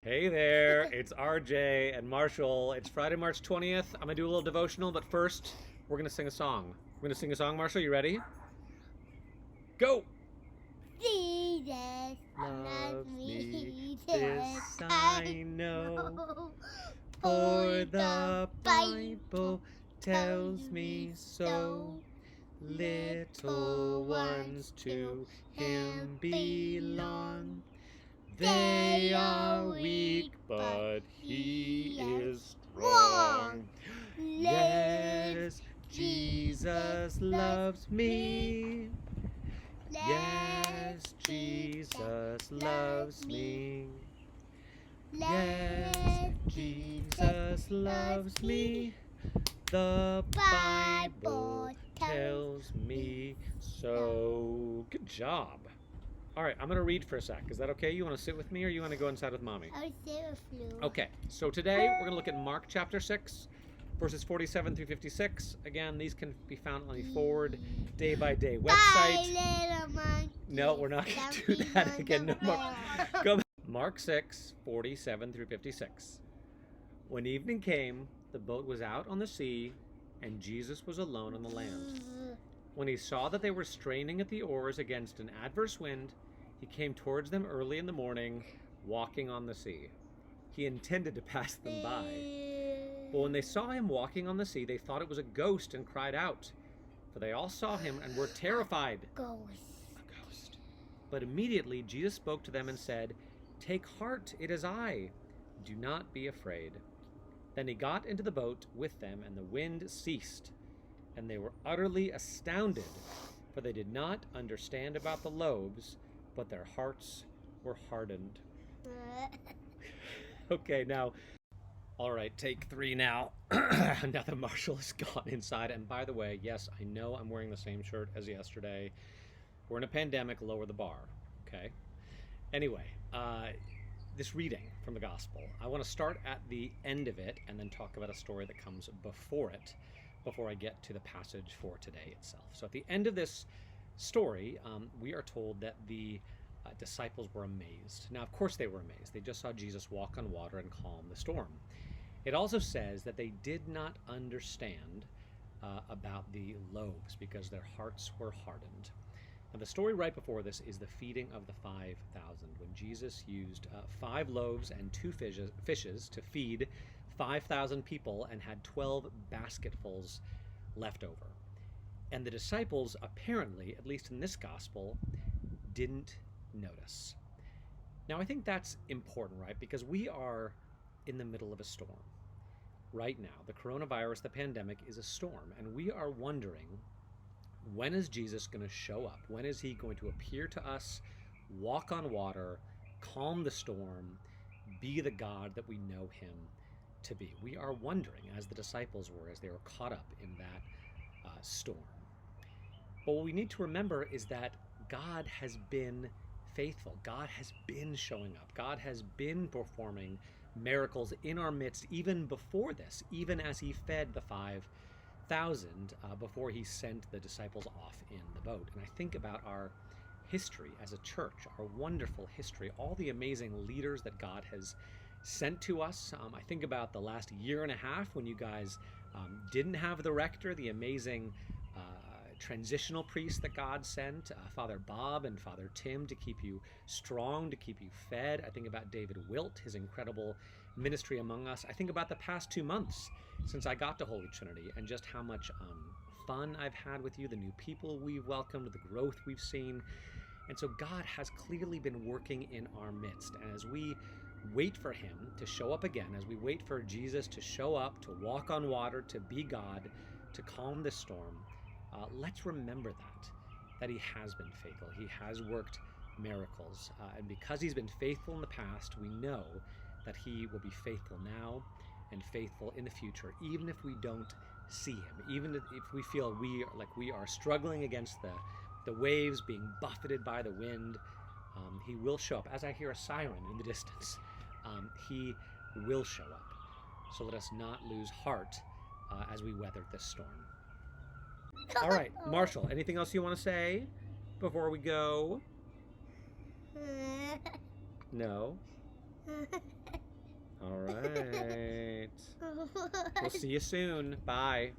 Hey there, it's RJ and Marshall. It's Friday, March 20th. I'm going to do a little devotional, but first, we're going to sing a song. We're going to sing a song, Marshall. You ready? Go! Jesus Loves me, this this I know, for the Bible tells me so. Little ones to him belong. They are weak, but he is strong. Yes, Jesus loves me. Yes, Jesus loves me. Yes, Jesus loves me. The Bible tells me so. Good job. All right, I'm going to read for a sec. Is that okay? You want to sit with me or you want to go inside with Mommy? I'll sit with you. Okay, so today we're going to look at Mark chapter 6, verses 47 through 56. Again, these can be found on the Forward Day by Day website. Bye, little monkey. No, we're not going to do that again. No more. Go back. Mark 6, 47 through 56. When evening came, the boat was out on the sea, and Jesus was alone on the land. When he saw that they were straining at the oars against an adverse wind, he came towards them early in the morning, walking on the sea. He intended to pass them by. But when they saw him walking on the sea, they thought it was a ghost and cried out. For they all saw him and were terrified. A ghost. But immediately Jesus spoke to them and said, "Take heart, it is I. Do not be afraid." Then he got into the boat with them, and the wind ceased. And they were utterly astounded, for they did not understand about the loaves, but their hearts were hardened. Okay, now, all right, take 3 now. Now that Marshall has gone inside. And by the way, yes, I know I'm wearing the same shirt as yesterday. We're in a pandemic, lower the bar, okay? Anyway, this reading from the gospel, I want to start at the end of it and then talk about a story that comes before it, before I get to the passage for today itself. So at the end of this story, we are told that the disciples were amazed. Now, of course they were amazed. They just saw Jesus walk on water and calm the storm. It also says that they did not understand about the loaves because their hearts were hardened. Now, the story right before this is the feeding of the 5,000, when Jesus used 5 loaves and 2 fishes to feed 5,000 people and had 12 basketfuls left over. And the disciples apparently, at least in this gospel, didn't notice. Now, I think that's important, right? Because we are in the middle of a storm. Right now, the coronavirus, the pandemic, is a storm, and we are wondering, when is Jesus going to show up? When is he going to appear to us, walk on water, calm the storm, be the God that we know him to be? We are wondering, as the disciples were, as they were caught up in that storm. But what we need to remember is that God has been faithful. God has been showing up. God has been performing miracles in our midst even before this, even as he fed the 5,000 before he sent the disciples off in the boat. And I think about our history as a church, our wonderful history, all the amazing leaders that God has sent to us. I think about the last year and a half when you guys didn't have the rector, the amazing transitional priest that God sent, Father Bob and Father Tim, to keep you strong, to keep you fed. I think about David Wilt, his incredible ministry among us. I think about the past 2 months since I got to Holy Trinity and just how much fun I've had with you, the new people we've welcomed, the growth we've seen. And so God has clearly been working in our midst. And as we wait for him to show up again, as we wait for Jesus to show up, to walk on water, to be God, to calm the storm, let's remember that he has been faithful. He has worked miracles. And because he's been faithful in the past, we know that he will be faithful now and faithful in the future, even if we don't see him, even if we feel we are struggling against the waves, being buffeted by the wind. He will show up. As I hear a siren in the distance, he will show up. So let us not lose heart as we weather this storm. All right, Marshall, anything else you want to say before we go? No? We'll see you soon. Bye.